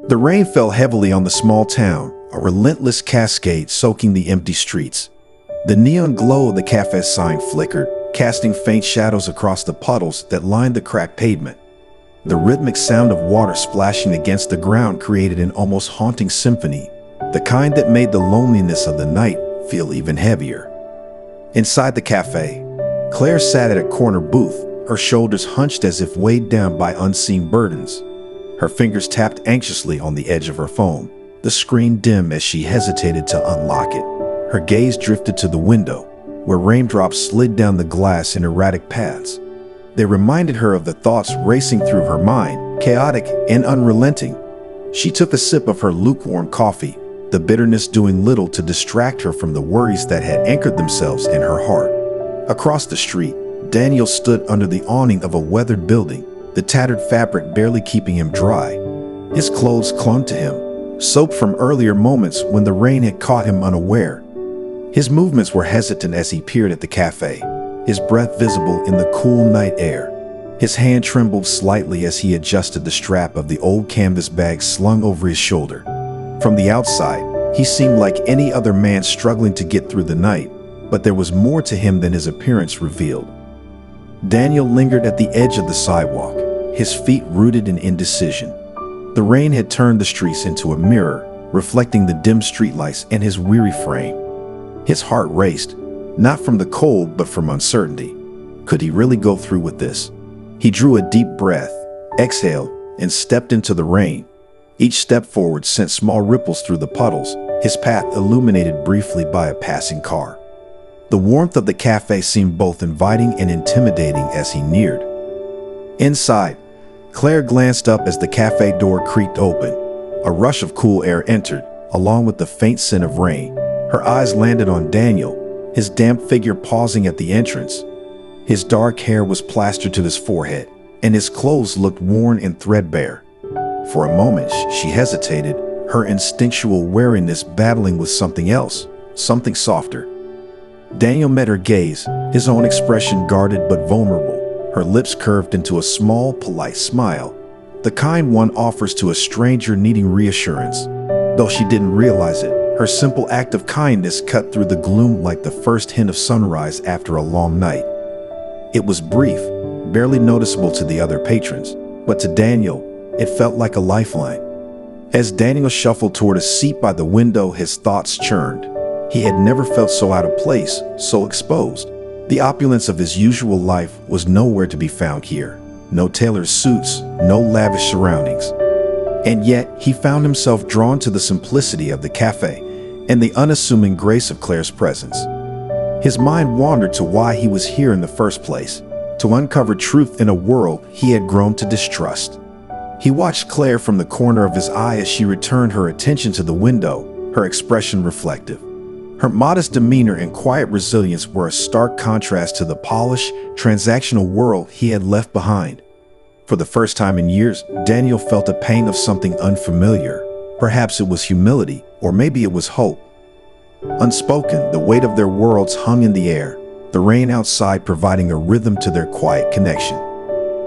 The rain fell heavily on the small town, a relentless cascade soaking the empty streets. The neon glow of the cafe's sign flickered, casting faint shadows across the puddles that lined the cracked pavement. The rhythmic sound of water splashing against the ground created an almost haunting symphony, the kind that made the loneliness of the night feel even heavier. Inside the cafe, Claire sat at a corner booth, her shoulders hunched as if weighed down by unseen burdens. Her fingers tapped anxiously on the edge of her phone, the screen dim as she hesitated to unlock it. Her gaze drifted to the window, where raindrops slid down the glass in erratic paths. They reminded her of the thoughts racing through her mind, chaotic and unrelenting. She took a sip of her lukewarm coffee, the bitterness doing little to distract her from the worries that had anchored themselves in her heart. Across the street, Daniel stood under the awning of a weathered building, the tattered fabric barely keeping him dry. His clothes clung to him, soaked from earlier moments when the rain had caught him unaware. His movements were hesitant as he peered at the cafe, his breath visible in the cool night air. His hand trembled slightly as he adjusted the strap of the old canvas bag slung over his shoulder. From the outside, he seemed like any other man struggling to get through the night, but there was more to him than his appearance revealed. Daniel lingered at the edge of the sidewalk, his feet rooted in indecision. The rain had turned the streets into a mirror, reflecting the dim streetlights and his weary frame. His heart raced, not from the cold but from uncertainty. Could he really go through with this? He drew a deep breath, exhaled, and stepped into the rain. Each step forward sent small ripples through the puddles, his path illuminated briefly by a passing car. The warmth of the cafe seemed both inviting and intimidating as he neared. Inside, Claire glanced up as the cafe door creaked open. A rush of cool air entered, along with the faint scent of rain. Her eyes landed on Daniel, his damp figure pausing at the entrance. His dark hair was plastered to his forehead, and his clothes looked worn and threadbare. For a moment, she hesitated, her instinctual wariness battling with something else, something softer. Daniel met her gaze, his own expression guarded but vulnerable, her lips curved into a small, polite smile, the kind one offers to a stranger needing reassurance. Though she didn't realize it, her simple act of kindness cut through the gloom like the first hint of sunrise after a long night. It was brief, barely noticeable to the other patrons, but to Daniel, it felt like a lifeline. As Daniel shuffled toward a seat by the window, his thoughts churned. He had never felt so out of place, so exposed. The opulence of his usual life was nowhere to be found here. No tailored suits, no lavish surroundings. And yet, he found himself drawn to the simplicity of the cafe and the unassuming grace of Claire's presence. His mind wandered to why he was here in the first place, to uncover truth in a world he had grown to distrust. He watched Claire from the corner of his eye as she returned her attention to the window, her expression reflective. Her modest demeanor and quiet resilience were a stark contrast to the polished, transactional world he had left behind. For the first time in years, Daniel felt a pang of something unfamiliar. Perhaps it was humility, or maybe it was hope. Unspoken, the weight of their worlds hung in the air, the rain outside providing a rhythm to their quiet connection.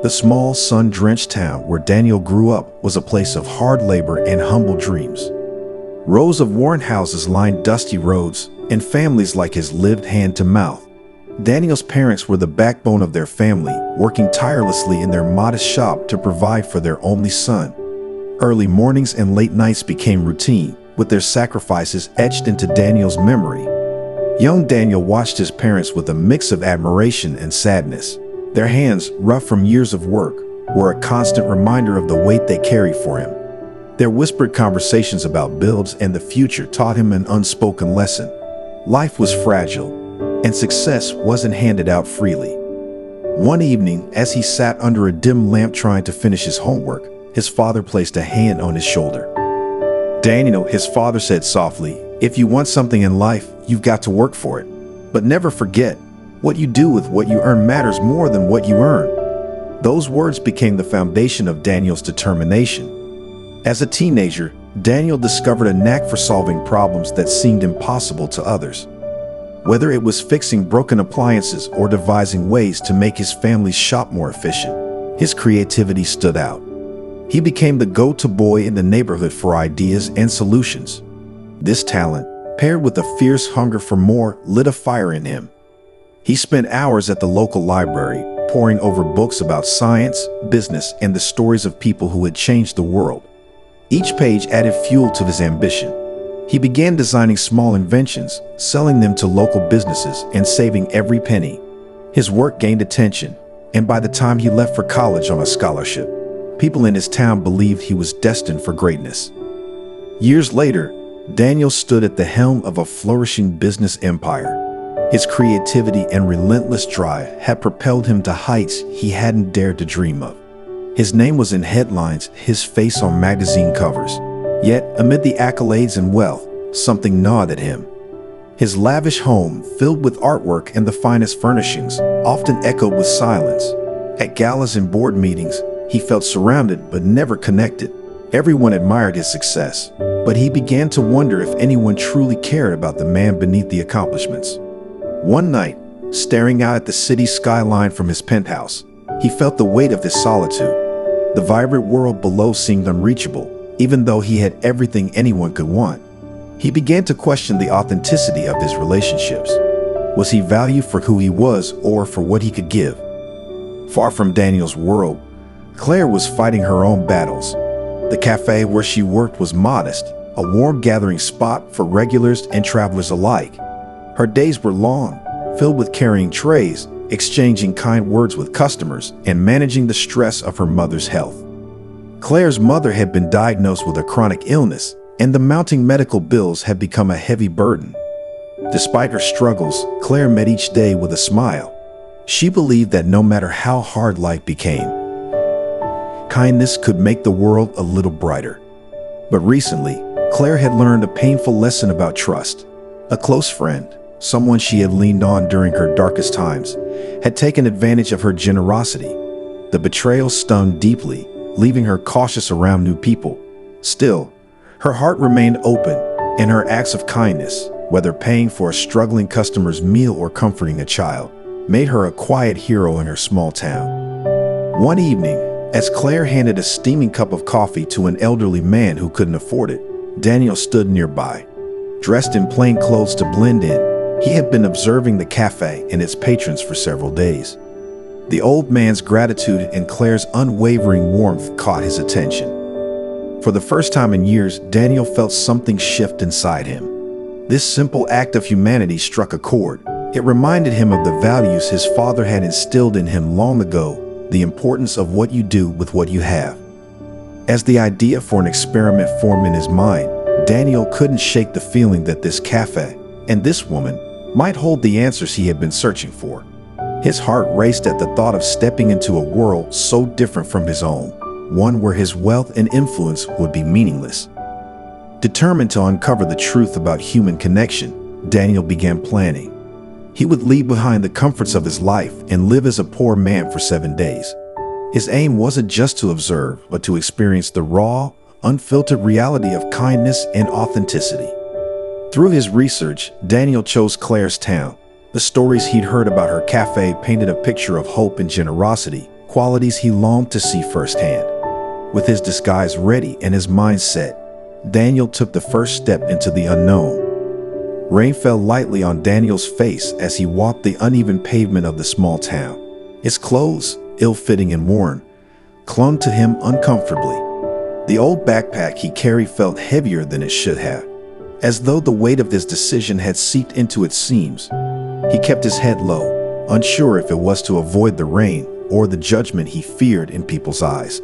The small, sun-drenched town where Daniel grew up was a place of hard labor and humble dreams. Rows of worn houses lined dusty roads, and families like his lived hand to mouth. Daniel's parents were the backbone of their family, working tirelessly in their modest shop to provide for their only son. Early mornings and late nights became routine, with their sacrifices etched into Daniel's memory. Young Daniel watched his parents with a mix of admiration and sadness. Their hands, rough from years of work, were a constant reminder of the weight they carried for him. Their whispered conversations about bills and the future taught him an unspoken lesson. Life was fragile, and success wasn't handed out freely. One evening, as he sat under a dim lamp trying to finish his homework, his father placed a hand on his shoulder. "Daniel," his father said softly, "if you want something in life, you've got to work for it. But never forget, what you do with what you earn matters more than what you earn." Those words became the foundation of Daniel's determination. As a teenager, Daniel discovered a knack for solving problems that seemed impossible to others. Whether it was fixing broken appliances or devising ways to make his family's shop more efficient, his creativity stood out. He became the go-to boy in the neighborhood for ideas and solutions. This talent, paired with a fierce hunger for more, lit a fire in him. He spent hours at the local library, poring over books about science, business, and the stories of people who had changed the world. Each page added fuel to his ambition. He began designing small inventions, selling them to local businesses, and saving every penny. His work gained attention, and by the time he left for college on a scholarship, people in his town believed he was destined for greatness. Years later, Daniel stood at the helm of a flourishing business empire. His creativity and relentless drive had propelled him to heights he hadn't dared to dream of. His name was in headlines, his face on magazine covers. Yet, amid the accolades and wealth, something gnawed at him. His lavish home, filled with artwork and the finest furnishings, often echoed with silence. At galas and board meetings, he felt surrounded but never connected. Everyone admired his success, but he began to wonder if anyone truly cared about the man beneath the accomplishments. One night, staring out at the city skyline from his penthouse, he felt the weight of his solitude. The vibrant world below seemed unreachable, even though he had everything anyone could want. He began to question the authenticity of his relationships. Was he valued for who he was or for what he could give? Far from Daniel's world, Claire was fighting her own battles. The cafe where she worked was modest, a warm gathering spot for regulars and travelers alike. Her days were long, filled with carrying trays, exchanging kind words with customers, and managing the stress of her mother's health. Claire's mother had been diagnosed with a chronic illness, and the mounting medical bills had become a heavy burden. Despite her struggles, Claire met each day with a smile. She believed that no matter how hard life became, kindness could make the world a little brighter. But recently, Claire had learned a painful lesson about trust. A close friend, someone she had leaned on during her darkest times, had taken advantage of her generosity. The betrayal stung deeply, leaving her cautious around new people. Still, her heart remained open, and her acts of kindness, whether paying for a struggling customer's meal or comforting a child, made her a quiet hero in her small town. One evening, as Claire handed a steaming cup of coffee to an elderly man who couldn't afford it, Daniel stood nearby. Dressed in plain clothes to blend in, he had been observing the cafe and its patrons for several days. The old man's gratitude and Claire's unwavering warmth caught his attention. For the first time in years, Daniel felt something shift inside him. This simple act of humanity struck a chord. It reminded him of the values his father had instilled in him long ago, the importance of what you do with what you have. As the idea for an experiment formed in his mind, Daniel couldn't shake the feeling that this cafe and this woman might hold the answers he had been searching for. His heart raced at the thought of stepping into a world so different from his own, one where his wealth and influence would be meaningless. Determined to uncover the truth about human connection, Daniel began planning. He would leave behind the comforts of his life and live as a poor man for 7 days. His aim wasn't just to observe, but to experience the raw, unfiltered reality of kindness and authenticity. Through his research, Daniel chose Claire's town. The stories he'd heard about her cafe painted a picture of hope and generosity, qualities he longed to see firsthand. With his disguise ready and his mind set, Daniel took the first step into the unknown. Rain fell lightly on Daniel's face as he walked the uneven pavement of the small town. His clothes, ill-fitting and worn, clung to him uncomfortably. The old backpack he carried felt heavier than it should have, as though the weight of his decision had seeped into its seams. He kept his head low, unsure if it was to avoid the rain or the judgment he feared in people's eyes.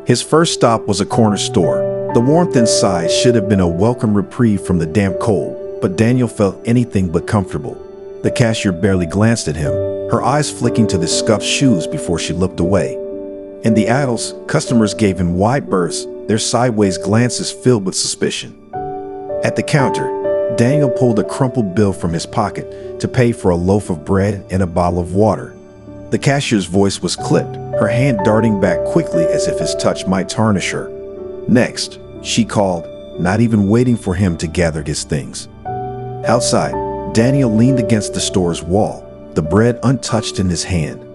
His first stop was a corner store. The warmth inside should have been a welcome reprieve from the damp cold, but Daniel felt anything but comfortable. The cashier barely glanced at him, her eyes flicking to the scuffed shoes before she looked away. In the aisles, customers gave him wide berths, their sideways glances filled with suspicion. At the counter, Daniel pulled a crumpled bill from his pocket to pay for a loaf of bread and a bottle of water. The cashier's voice was clipped, her hand darting back quickly as if his touch might tarnish her. Next, she called, not even waiting for him to gather his things. Outside, Daniel leaned against the store's wall, the bread untouched in his hand.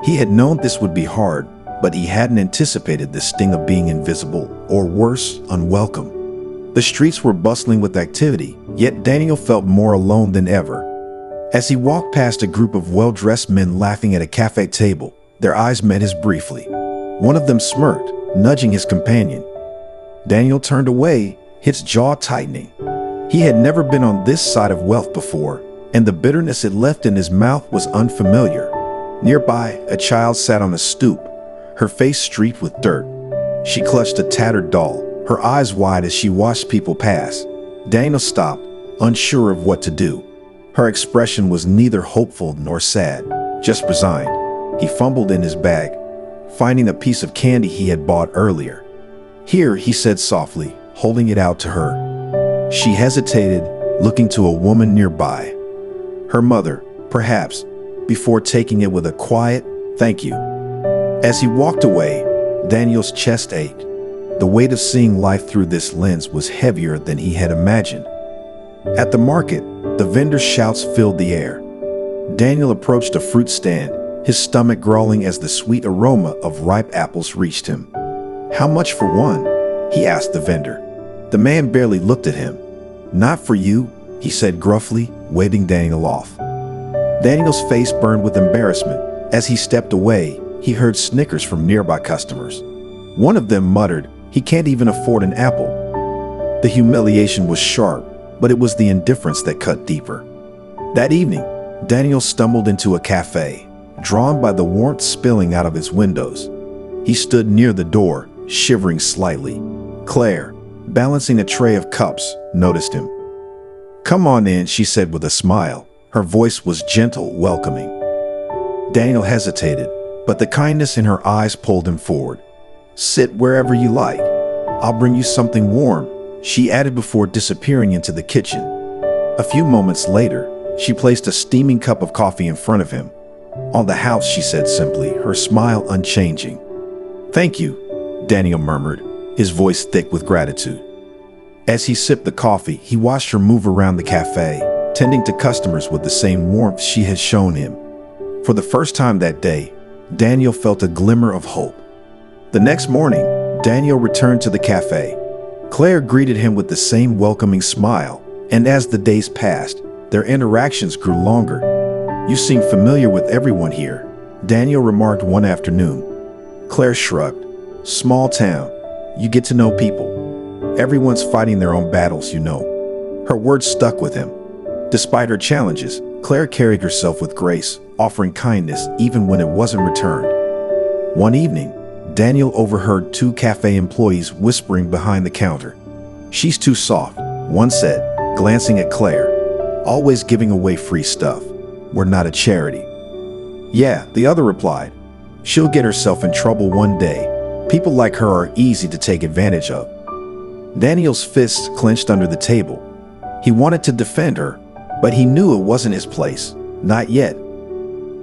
He had known this would be hard, but he hadn't anticipated the sting of being invisible, or worse, unwelcome. The streets were bustling with activity, yet Daniel felt more alone than ever. As he walked past a group of well-dressed men laughing at a cafe table, their eyes met his briefly. One of them smirked, nudging his companion. Daniel turned away, his jaw tightening. He had never been on this side of wealth before, and the bitterness it left in his mouth was unfamiliar. Nearby, a child sat on a stoop, her face streaked with dirt. She clutched a tattered doll, her eyes wide as she watched people pass. Daniel stopped, unsure of what to do. Her expression was neither hopeful nor sad, just resigned. He fumbled in his bag, finding a piece of candy he had bought earlier. "Here," he said softly, holding it out to her. She hesitated, looking to a woman nearby. Her mother, perhaps, before taking it with a quiet, "Thank you." As he walked away, Daniel's chest ached. The weight of seeing life through this lens was heavier than he had imagined. At the market, the vendors' shouts filled the air. Daniel approached a fruit stand, his stomach growling as the sweet aroma of ripe apples reached him. "How much for one?" he asked the vendor. The man barely looked at him. "Not for you," he said gruffly, waving Daniel off. Daniel's face burned with embarrassment. As he stepped away, he heard snickers from nearby customers. One of them muttered, "He can't even afford an apple." The humiliation was sharp, but it was the indifference that cut deeper. That evening, Daniel stumbled into a cafe, drawn by the warmth spilling out of its windows. He stood near the door, shivering slightly. Claire, balancing a tray of cups, noticed him. "Come on in," she said with a smile. Her voice was gentle, welcoming. Daniel hesitated, but the kindness in her eyes pulled him forward. "Sit wherever you like. I'll bring you something warm," she added before disappearing into the kitchen. A few moments later, she placed a steaming cup of coffee in front of him. "On the house," she said simply, her smile unchanging. "Thank you," Daniel murmured, his voice thick with gratitude. As he sipped the coffee, he watched her move around the cafe, tending to customers with the same warmth she had shown him. For the first time that day, Daniel felt a glimmer of hope. The next morning, Daniel returned to the cafe. Claire greeted him with the same welcoming smile, and as the days passed, their interactions grew longer. "You seem familiar with everyone here," Daniel remarked one afternoon. Claire shrugged. "Small town. You get to know people. Everyone's fighting their own battles, you know." Her words stuck with him. Despite her challenges, Claire carried herself with grace, offering kindness even when it wasn't returned. One evening, Daniel overheard two cafe employees whispering behind the counter. "She's too soft," one said, glancing at Claire. "Always giving away free stuff. We're not a charity." "Yeah," the other replied. "She'll get herself in trouble one day. People like her are easy to take advantage of." Daniel's fists clenched under the table. He wanted to defend her, but he knew it wasn't his place. Not yet.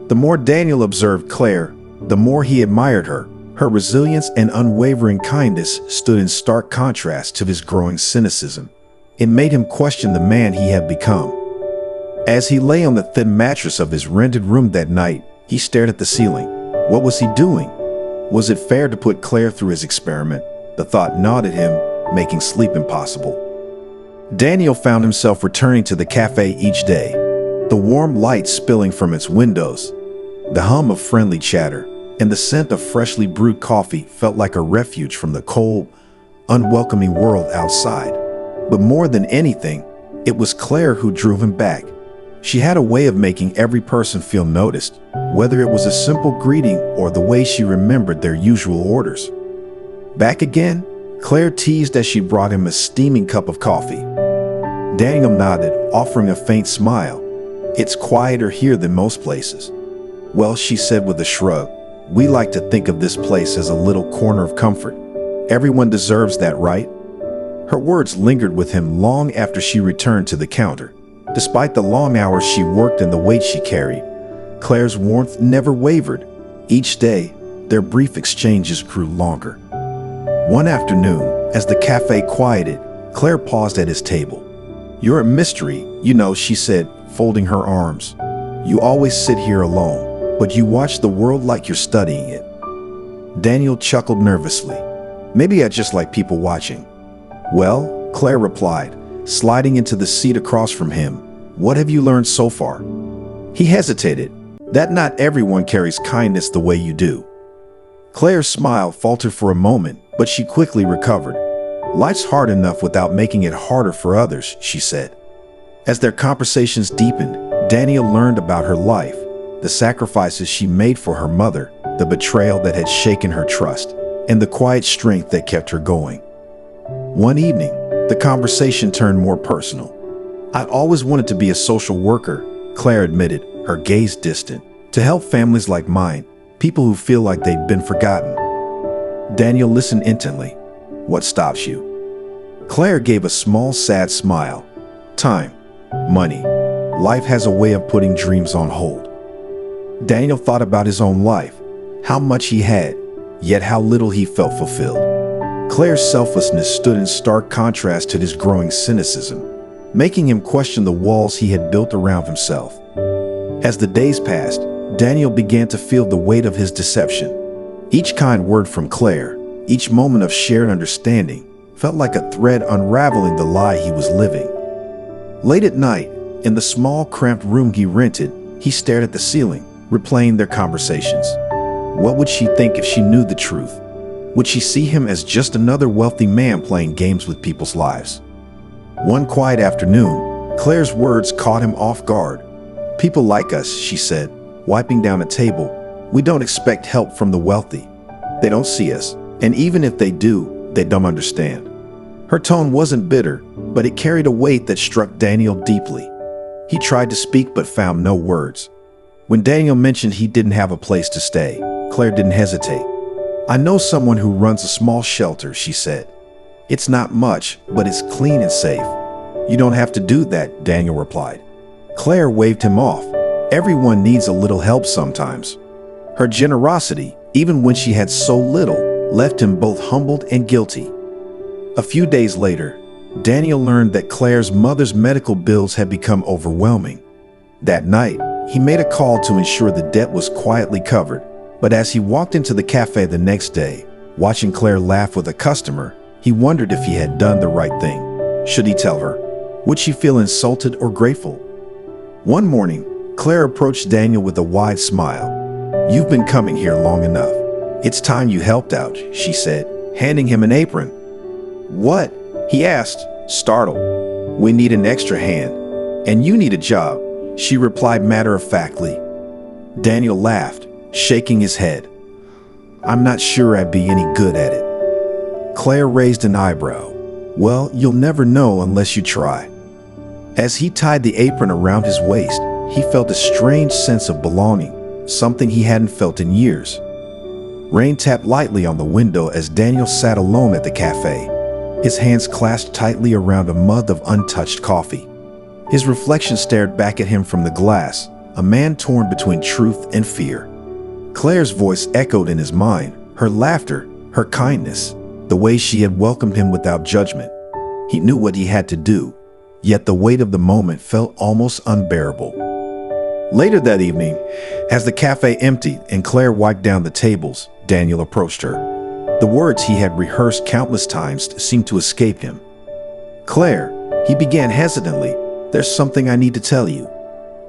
The more Daniel observed Claire, the more he admired her. Her resilience and unwavering kindness stood in stark contrast to his growing cynicism. It made him question the man he had become. As he lay on the thin mattress of his rented room that night, he stared at the ceiling. What was he doing? Was it fair to put Claire through his experiment? The thought gnawed at him, making sleep impossible. Daniel found himself returning to the cafe each day, the warm light spilling from its windows, the hum of friendly chatter, and the scent of freshly brewed coffee felt like a refuge from the cold, unwelcoming world outside. But more than anything, it was Claire who drew him back. She had a way of making every person feel noticed, whether it was a simple greeting or the way she remembered their usual orders. "Back again?" Claire teased as she brought him a steaming cup of coffee. Daniel nodded, offering a faint smile. "It's quieter here than most places." "Well," she said with a shrug, "we like to think of this place as a little corner of comfort. Everyone deserves that, right?" Her words lingered with him long after she returned to the counter. Despite the long hours she worked and the weight she carried, Claire's warmth never wavered. Each day, their brief exchanges grew longer. One afternoon, as the cafe quieted, Claire paused at his table. "You're a mystery, you know," she said, folding her arms. "You always sit here alone, but you watch the world like you're studying it." Daniel chuckled nervously. Maybe I just like people watching. Well, Claire replied, sliding into the seat across from him. What have you learned so far? He hesitated. That not everyone carries kindness the way you do. Claire's smile faltered for a moment, but she quickly recovered. Life's hard enough without making it harder for others, she said. As their conversations deepened, Daniel learned about her life, the sacrifices she made for her mother, the betrayal that had shaken her trust, and the quiet strength that kept her going. One evening, the conversation turned more personal. I'd always wanted to be a social worker, Claire admitted, her gaze distant, to help families like mine, people who feel like they've been forgotten. Daniel listened intently. What stops you? Claire gave a small, sad smile. Time. Money. Life has a way of putting dreams on hold. Daniel thought about his own life, how much he had, yet how little he felt fulfilled. Claire's selflessness stood in stark contrast to his growing cynicism, making him question the walls he had built around himself. As the days passed, Daniel began to feel the weight of his deception. Each kind word from Claire, each moment of shared understanding, felt like a thread unraveling the lie he was living. Late at night, in the small, cramped room he rented, he stared at the ceiling, replaying their conversations. What would she think if she knew the truth? Would she see him as just another wealthy man playing games with people's lives? One quiet afternoon, Claire's words caught him off guard. People like us, she said, wiping down a table. We don't expect help from the wealthy. They don't see us, and even if they do, they don't understand. Her tone wasn't bitter, but it carried a weight that struck Daniel deeply. He tried to speak but found no words. When Daniel mentioned he didn't have a place to stay, Claire didn't hesitate. I know someone who runs a small shelter, she said. It's not much, but it's clean and safe. You don't have to do that, Daniel replied. Claire waved him off. Everyone needs a little help sometimes. Her generosity, even when she had so little, left him both humbled and guilty. A few days later, Daniel learned that Claire's mother's medical bills had become overwhelming. That night, he made a call to ensure the debt was quietly covered. But as he walked into the cafe the next day, watching Claire laugh with a customer, he wondered if he had done the right thing. Should he tell her? Would she feel insulted or grateful? One morning, Claire approached Daniel with a wide smile. You've been coming here long enough. It's time you helped out, she said, handing him an apron. What? He asked, startled. We need an extra hand. And you need a job, she replied matter-of-factly. Daniel laughed, shaking his head. I'm not sure I'd be any good at it. Claire raised an eyebrow. Well, you'll never know unless you try. As he tied the apron around his waist, he felt a strange sense of belonging, something he hadn't felt in years. Rain tapped lightly on the window as Daniel sat alone at the cafe, his hands clasped tightly around a mug of untouched coffee. His reflection stared back at him from the glass, a man torn between truth and fear. Claire's voice echoed in his mind, her laughter, her kindness, the way she had welcomed him without judgment. He knew what he had to do, yet the weight of the moment felt almost unbearable. Later that evening, as the cafe emptied and Claire wiped down the tables, Daniel approached her. The words he had rehearsed countless times seemed to escape him. Claire, he began hesitantly, there's something I need to tell you.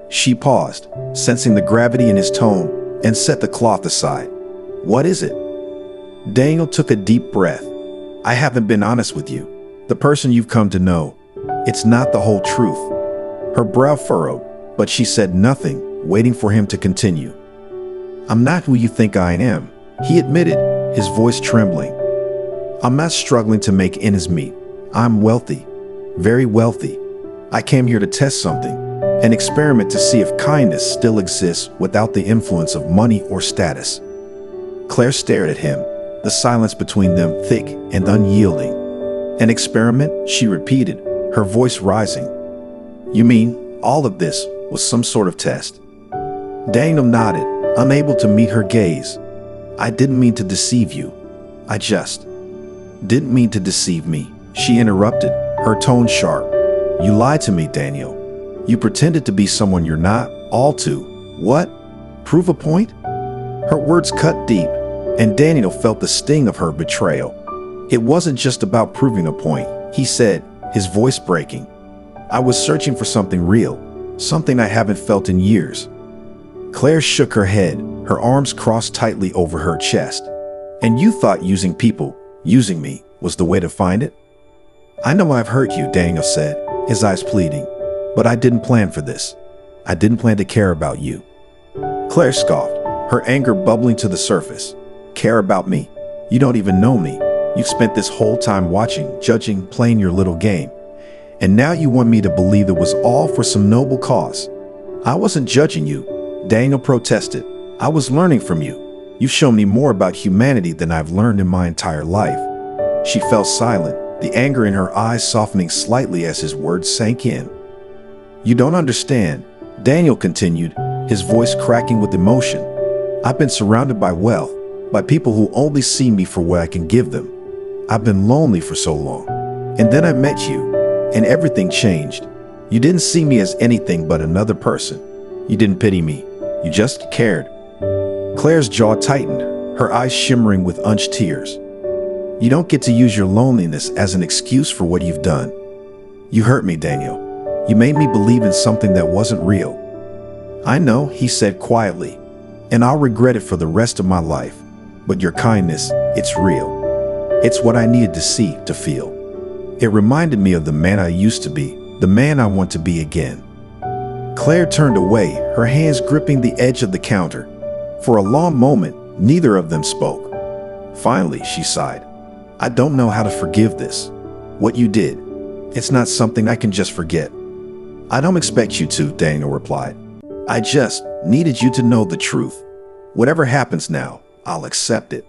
She paused, sensing the gravity in his tone, and set the cloth aside. What is it? Daniel took a deep breath. I haven't been honest with you. The person you've come to know. It's not the whole truth. Her brow furrowed, but she said nothing, waiting for him to continue. I'm not who you think I am, he admitted, his voice trembling. I'm not struggling to make ends meet. I'm wealthy, very wealthy. I came here to test something, an experiment to see if kindness still exists without the influence of money or status. Claire stared at him, the silence between them thick and unyielding. An experiment, she repeated, her voice rising. You mean all of this was some sort of test? Daniel nodded, unable to meet her gaze. I didn't mean to deceive you. I just didn't mean to deceive me, she interrupted, her tone sharp. You lied to me, Daniel. You pretended to be someone you're not, all to, what? Prove a point? Her words cut deep, and Daniel felt the sting of her betrayal. It wasn't just about proving a point, he said, his voice breaking. I was searching for something real, something I haven't felt in years. Claire shook her head, her arms crossed tightly over her chest. And you thought using people, using me, was the way to find it? I know I've hurt you, Daniel said, his eyes pleading, but I didn't plan for this. I didn't plan to care about you. Claire scoffed, her anger bubbling to the surface. Care about me? You don't even know me. You've spent this whole time watching, judging, playing your little game. And now you want me to believe it was all for some noble cause. I wasn't judging you, Daniel protested. I was learning from you. You've shown me more about humanity than I've learned in my entire life. She fell silent, the anger in her eyes softening slightly as his words sank in. You don't understand, Daniel continued, his voice cracking with emotion. I've been surrounded by wealth, by people who only see me for what I can give them. I've been lonely for so long. And then I met you, and everything changed. You didn't see me as anything but another person. You didn't pity me. You just cared. Claire's jaw tightened, her eyes shimmering with unshed tears. You don't get to use your loneliness as an excuse for what you've done. You hurt me, Daniel. You made me believe in something that wasn't real. I know, he said quietly, and I'll regret it for the rest of my life. But your kindness, it's real. It's what I needed to see, to feel. It reminded me of the man I used to be, the man I want to be again. Claire turned away, her hands gripping the edge of the counter. For a long moment, neither of them spoke. Finally, she sighed. I don't know how to forgive this. What you did. It's not something I can just forget. I don't expect you to, Daniel replied. I just needed you to know the truth. Whatever happens now, I'll accept it.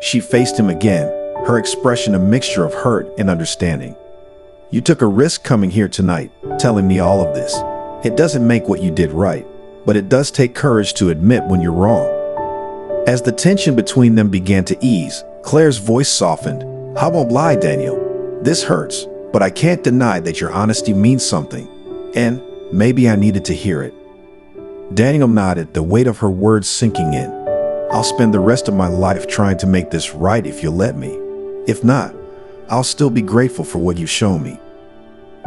She faced him again, her expression a mixture of hurt and understanding. You took a risk coming here tonight, telling me all of this. It doesn't make what you did right, but it does take courage to admit when you're wrong. As the tension between them began to ease, Claire's voice softened. I won't lie, Daniel. This hurts, but I can't deny that your honesty means something. And maybe I needed to hear it. Daniel nodded, the weight of her words sinking in. I'll spend the rest of my life trying to make this right if you'll let me. If not, I'll still be grateful for what you've shown me.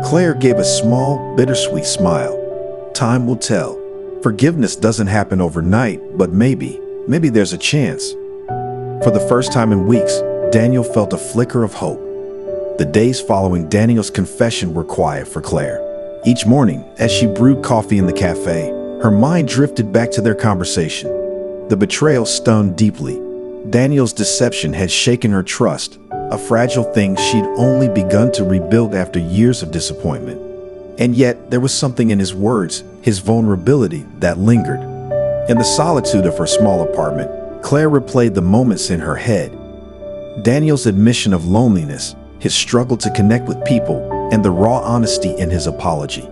Claire gave a small, bittersweet smile. Time will tell. Forgiveness doesn't happen overnight, but maybe there's a chance. For the first time in weeks, Daniel felt a flicker of hope. The days following Daniel's confession were quiet for Claire. Each morning, as she brewed coffee in the cafe, her mind drifted back to their conversation. The betrayal stung deeply. Daniel's deception had shaken her trust, a fragile thing she'd only begun to rebuild after years of disappointment. And yet, there was something in his words, his vulnerability, that lingered. In the solitude of her small apartment, Claire replayed the moments in her head. Daniel's admission of loneliness, his struggle to connect with people, and the raw honesty in his apology.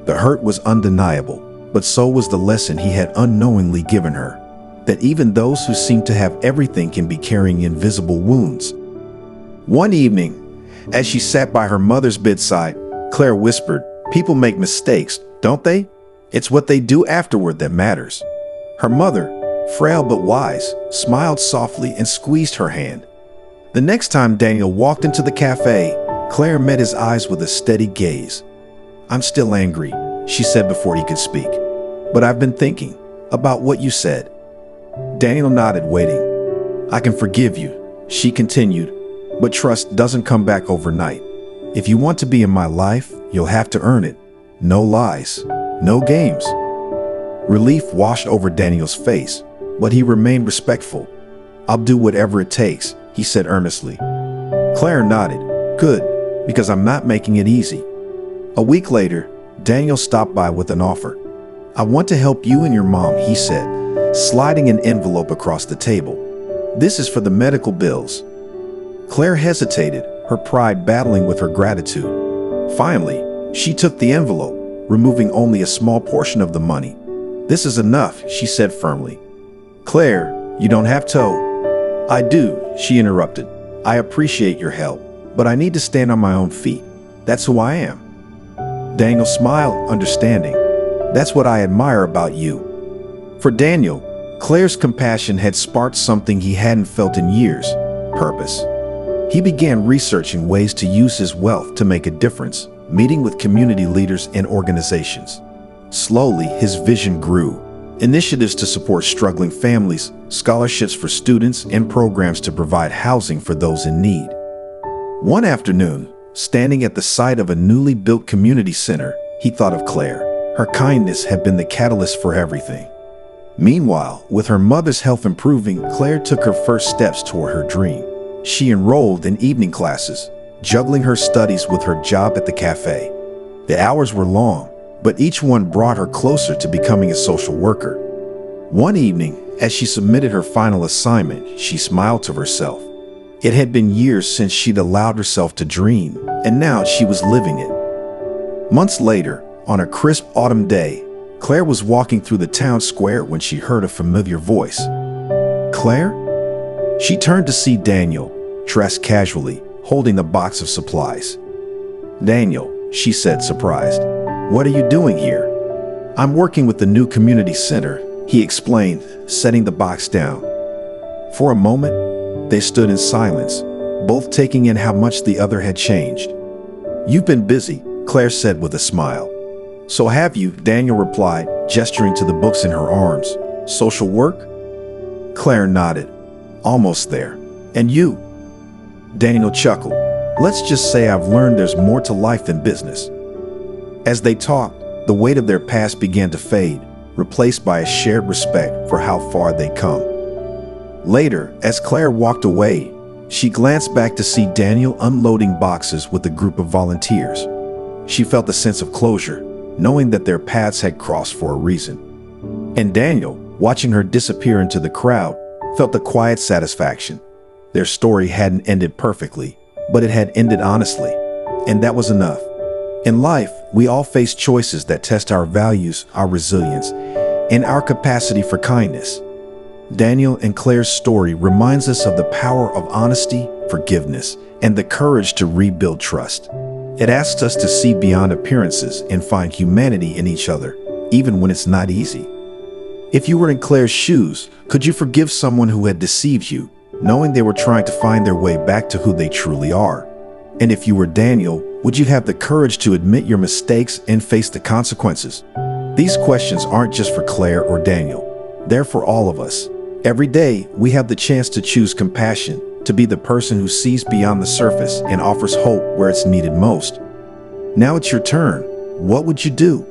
The hurt was undeniable, but so was the lesson he had unknowingly given her, that even those who seem to have everything can be carrying invisible wounds. One evening, as she sat by her mother's bedside, Claire whispered, "People make mistakes, don't they? It's what they do afterward that matters." Her mother, frail but wise, smiled softly and squeezed her hand. The next time Daniel walked into the cafe, Claire met his eyes with a steady gaze. "I'm still angry," she said before he could speak. "But I've been thinking about what you said." Daniel nodded, waiting. "I can forgive you," she continued, "but trust doesn't come back overnight. If you want to be in my life, you'll have to earn it. No lies, no games." Relief washed over Daniel's face, but he remained respectful. "I'll do whatever it takes," he said earnestly. Claire nodded. "Good, because I'm not making it easy." A week later, Daniel stopped by with an offer. "I want to help you and your mom," he said, sliding an envelope across the table. "This is for the medical bills." Claire hesitated, her pride battling with her gratitude. Finally, she took the envelope, removing only a small portion of the money. "This is enough," she said firmly. "Claire, you don't have to." "I do," she interrupted. "I appreciate your help, but I need to stand on my own feet. That's who I am." Daniel smiled, understanding. "That's what I admire about you." For Daniel, Claire's compassion had sparked something he hadn't felt in years: purpose. He began researching ways to use his wealth to make a difference, meeting with community leaders and organizations. Slowly, his vision grew. Initiatives to support struggling families, scholarships for students, and programs to provide housing for those in need. One afternoon, standing at the site of a newly built community center, he thought of Claire. Her kindness had been the catalyst for everything. Meanwhile, with her mother's health improving, Claire took her first steps toward her dream. She enrolled in evening classes, juggling her studies with her job at the cafe. The hours were long, but each one brought her closer to becoming a social worker. One evening, as she submitted her final assignment, she smiled to herself. It had been years since she'd allowed herself to dream, and now she was living it. Months later, on a crisp autumn day, Claire was walking through the town square when she heard a familiar voice. "Claire?" She turned to see Daniel, dressed casually, holding a box of supplies. "Daniel," she said, surprised. "What are you doing here?" "I'm working with the new community center," he explained, setting the box down. For a moment, they stood in silence, both taking in how much the other had changed. "You've been busy," Claire said with a smile. "So have you," Daniel replied, gesturing to the books in her arms. "Social work?" Claire nodded. "Almost there. And you?" Daniel chuckled. "Let's just say I've learned there's more to life than business." As they talked, the weight of their past began to fade, replaced by a shared respect for how far they'd come. Later, as Claire walked away, she glanced back to see Daniel unloading boxes with a group of volunteers. She felt a sense of closure, knowing that their paths had crossed for a reason. And Daniel, watching her disappear into the crowd, felt a quiet satisfaction. Their story hadn't ended perfectly, but it had ended honestly, and that was enough. In life, we all face choices that test our values, our resilience, and our capacity for kindness. Daniel and Claire's story reminds us of the power of honesty, forgiveness, and the courage to rebuild trust. It asks us to see beyond appearances and find humanity in each other, even when it's not easy. If you were in Claire's shoes, could you forgive someone who had deceived you, knowing they were trying to find their way back to who they truly are? And if you were Daniel, would you have the courage to admit your mistakes and face the consequences? These questions aren't just for Claire or Daniel. They're for all of us. Every day, we have the chance to choose compassion, to be the person who sees beyond the surface and offers hope where it's needed most. Now it's your turn. What would you do?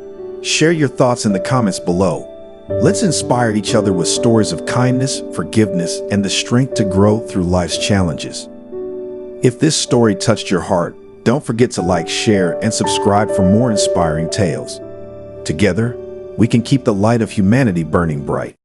Share your thoughts in the comments below. Let's inspire each other with stories of kindness, forgiveness, and the strength to grow through life's challenges. If this story touched your heart, don't forget to like, share, and subscribe for more inspiring tales. Together, we can keep the light of humanity burning bright.